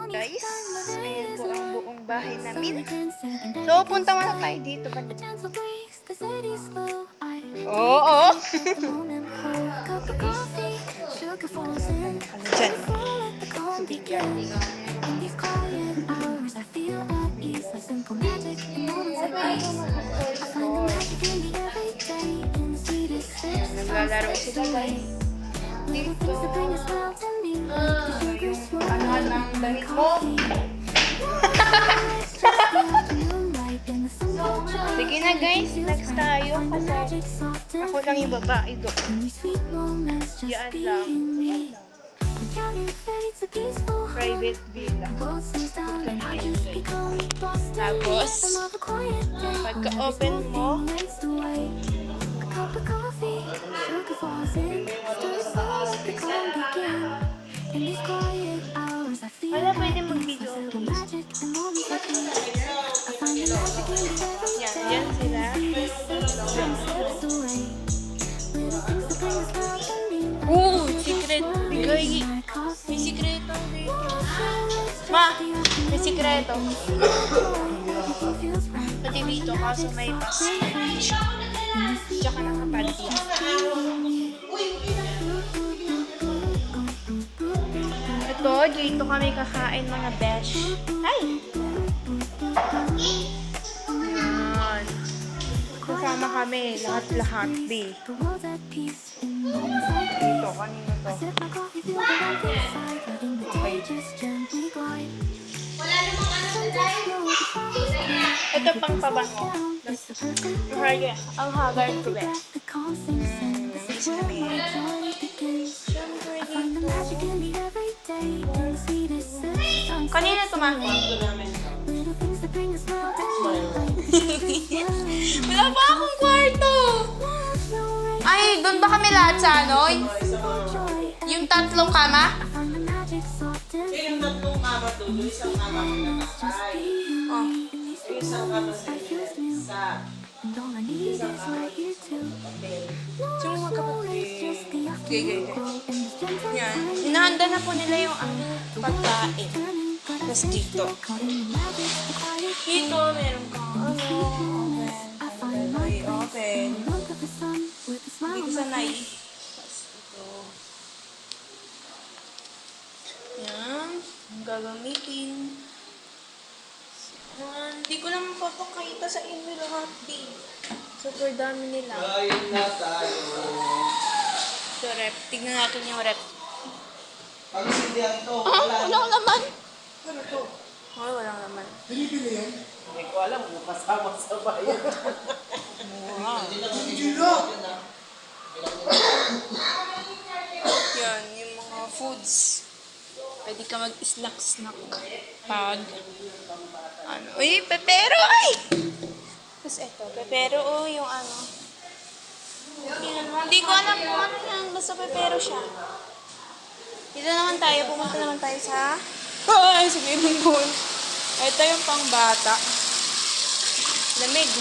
Guys, ayan po ang buong bahay namin. So, punta muna tayo dito. Oo. Ano dyan? Naglalaro sila guys. Dito. Yung ano ng damit mo. Sige na guys, next tayo kasi ako lang yung babae doon. Yan lang. Private villa. Tapos, pagka-open mo, wala pwede mag-video. Yan sila. Secret. Bigay. May sikreto dito. Ma, may sikreto. Pati dito, kaso may pass. Tsaka nakapadya. Ito, dito kami kakain mga besh. Hi! Yan. Kasama kami, lahat-lahat, di. Dito, kanino to? Ito pang pabango. Ang haggard ko ba? Kanina tumahan. Wala pa akong kwarto. Ay, doon ba kami lahat sa ano? Yung tatlong kama? Yung tatlong kama doon, yung isang kama ko nakasay. Oh. Yung isang kama sa isa. Sino magkapatid? Gay. Yan. Inahanda na po nila yung pagkain. Tapos dito. Dito, meron kang open. Dito sa nai. Tapos ito. Yan. Ang gagamitin. Hindi ko lang mapapakita sa inyo lahat din. Super dami nila. Kain na tayo. So, rep. Tignan natin yung rep. Pag sindihan ito, Walang laman. Ano to? Ay, walang laman. Pinipili yan? Hindi ko alam kung kasama sa bayan. Wow. Hindi na! Yan, yung mga foods. Pwede ka mag-snack-snack. Pag, ano, uy, pepero, ay! Tapos eto, pepero, yung ano. Yan, hindi ko alam kung ano yan, basta pepero siya. Dito naman tayo, pumunta naman tayo sa, ay, sa swimming pool. Ito yung pang bata. Lamig.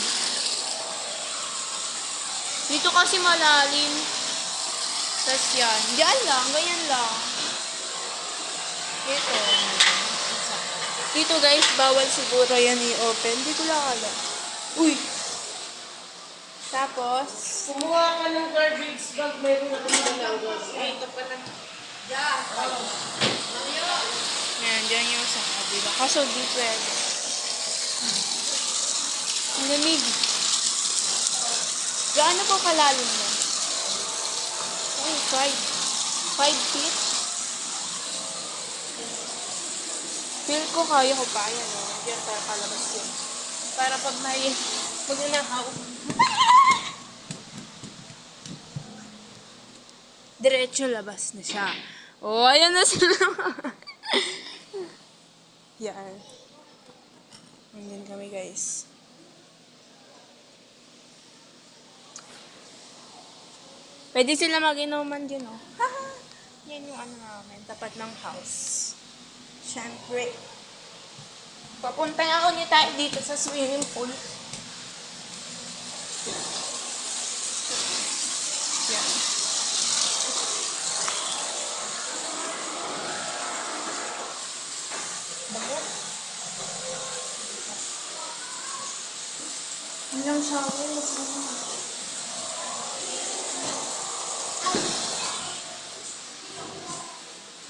Dito kasi malalim. Tapos yan, diyan lang, ganyan lang. Dito. Dito guys, bawal siguro yan i-open. Hindi ko lang alam. Uy! Tapos, Kumuha ka ng garbage bag, mayroon na kami ng ay, ito pa lang. Yan, dyan yung sa kabila. Kaso di pwede. Ang lamig. Gaano po kalalim yan? Ay, 5 feet? Feel ko kaya ko pa yan. Diyan para palabas yun. Para pag may magnanahaw. Diretso labas na siya. Oh, ayan na sila. Yan. Ayan kami guys. Pwede sila mag-inuman dyan, oh. Yan yung ano namin, tapat ng house. Siyempre. Papunta nga ako niya tayo dito sa swimming pool. Yan. ng shower.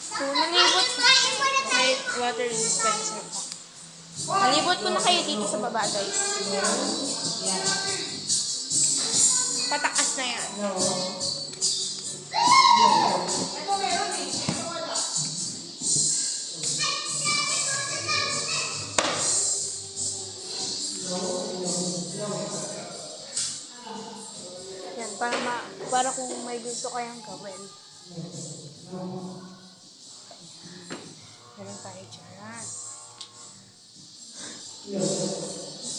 So, nalibot. May water dispenser pa. Nalibot ko na kayo dito sa baba, guys. Patakas na yan. Yan, para kung may gusto kayang gawin. Meron tayo dyan.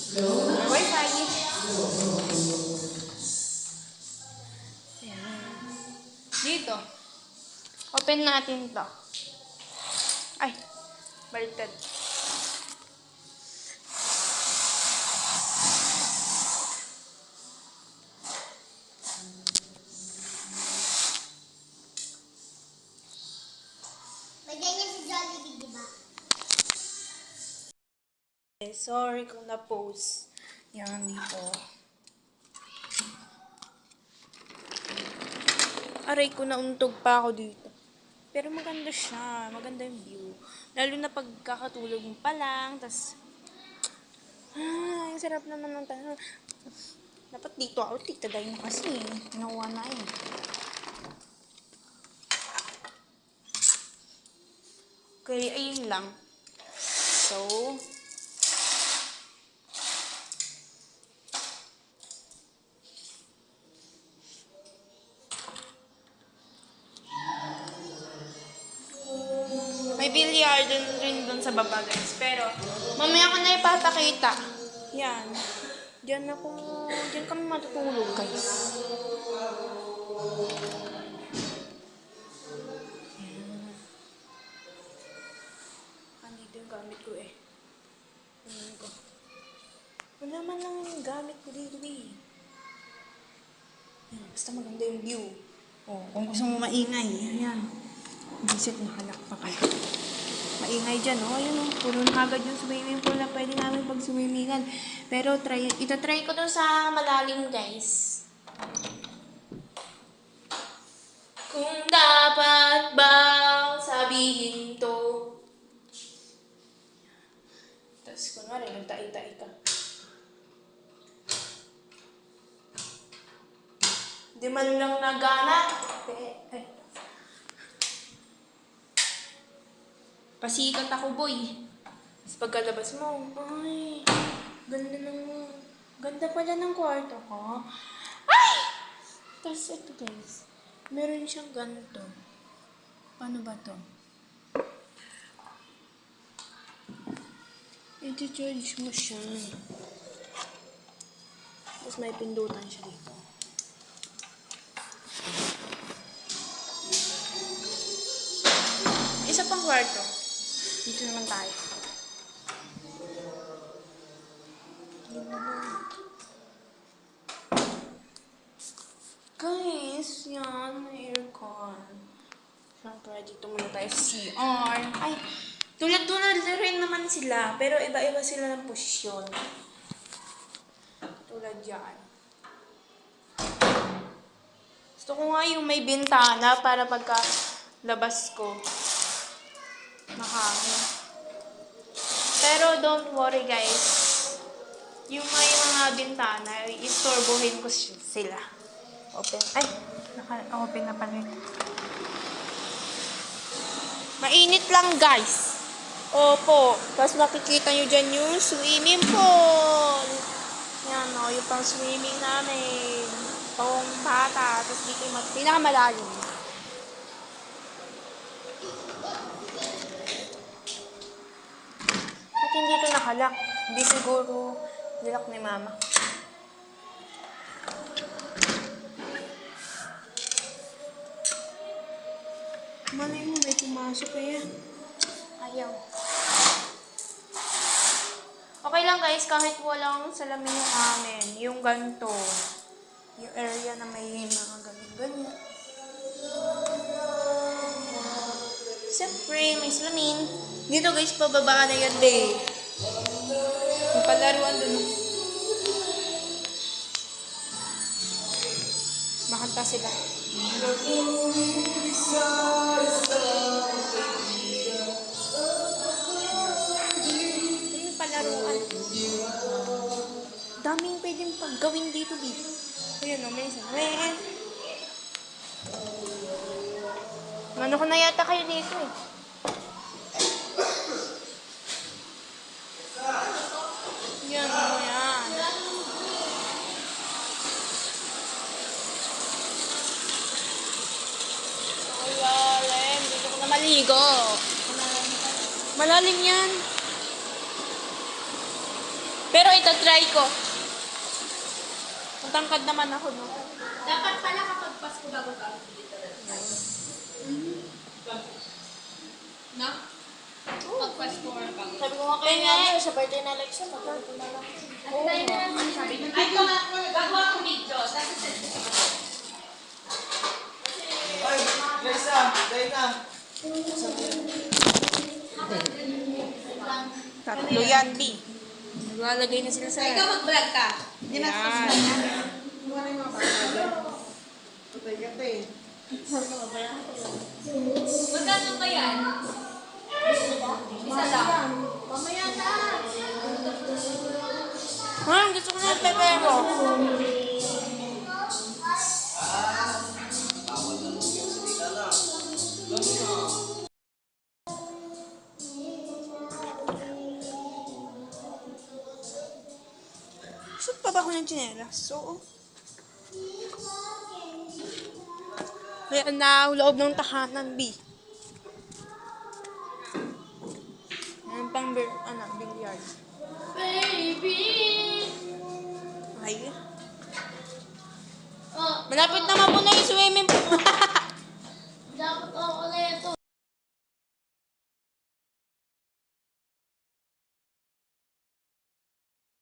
May wifi. Ayan. Dito. Open natin to. Ay, baliktad. May ganyan si Jollibee, di ba? Sorry kung na-post. Yan, dito. Aray ko, nauntog pa ako dito. Pero maganda siya. Maganda yung view. Lalo na pagkakatulog mo pa lang. Tas, ang sarap naman ng tanong. Dapat dito ako. Titagay na kasi. Nakuha na eh. Okay, ayun lang. So, may billiard rin dun sa baba, guys. Pero, mamaya ko na ipapakita. Yan. Diyan kami matutulog, guys. Yan. Andito yung gamit ko eh. Tingnan ko. Wala man lang yung gamit ko dito eh. Yan, basta maganda yung view. Oh, kung gusto mo maingay, ayan. Visit, nakalak pa kayo. Maingay dyan, oh. Ayan, oh. Puro na agad yung swimming pool na pwede namin pag-swimmingan. Pero, itatry ko to sa malalim, guys. Kung dapat bang sabihin to. Tapos, kunwari, nagtai-tai ka. Di man lang nagana. Pasikat ako, boy. Tapos pagkalabas mo, ay, ganda pala ng kwarto ko. Ay! Tapos ito, guys. Meron siyang ganito. Paano ba to? I-charge mo siya. Tapos may pindutan siya dito. Isa pang kwarto. Dito naman tayo. Guys, yan. May aircon. Siyempre, dito muna tayo sa CR. Ay, tulad-tulad rin naman sila. Pero iba-iba sila ng posisyon. Tulad yan. Gusto ko nga yung may bintana para pagka labas ko. Mahangin. Pero don't worry, guys. Yung may mga bintana, istorbohin ko sila. Open. Ay, naka-open na pala yun. Mainit lang, guys. Opo. Tapos makikita nyo dyan yung swimming pool. Yan, o. Yung pang swimming namin. Pang bata. Tapos dito yung pinakamalalim. At hindi ito nakalak. Hindi siguro nilak ni mama. Malay mo, may pumasok kaya. Ayaw. Okay lang, guys, kahit walang salamin yung amin. Yung ganito. Yung area na may mga ganyan-ganyan. Siyempre, may salamin. Dito, guys, pababa na yan, babe. Yung palaruan dun. bata sila. Yung palaruan. Daming pwedeng paggawin dito, B. Ayun, may isa. Ano ko na yata kayo dito eh. Yan, yan. Malalim. Dito ko na maligo. Malalim yan. Pero ito, try ko. Matangkad naman ako, no? Dapat pala kapag Pasko bago ka. No? Pag Pasko or bago. Sabi ko nga kayo nga, sa birthday na Alexa, magkakaroon na lang. At tayo na lang ang sabi. Ay, ito nga, Gagawa ko video. Tapos Ay, Grace dahil na. Tatlo yan, B. Naglalagay na sila sa... ikaw mag-vlog ka. Yan. Magkano ba yan? Isa lang. Mamaya na. Gusto ko na yung pepero. Gusto pa ba ako ng tsinelas? So, kaya na loob ng tahanan, B. Yan pang billiard. Baby! Ay. Oh, Malapit naman po na yung swimming pool.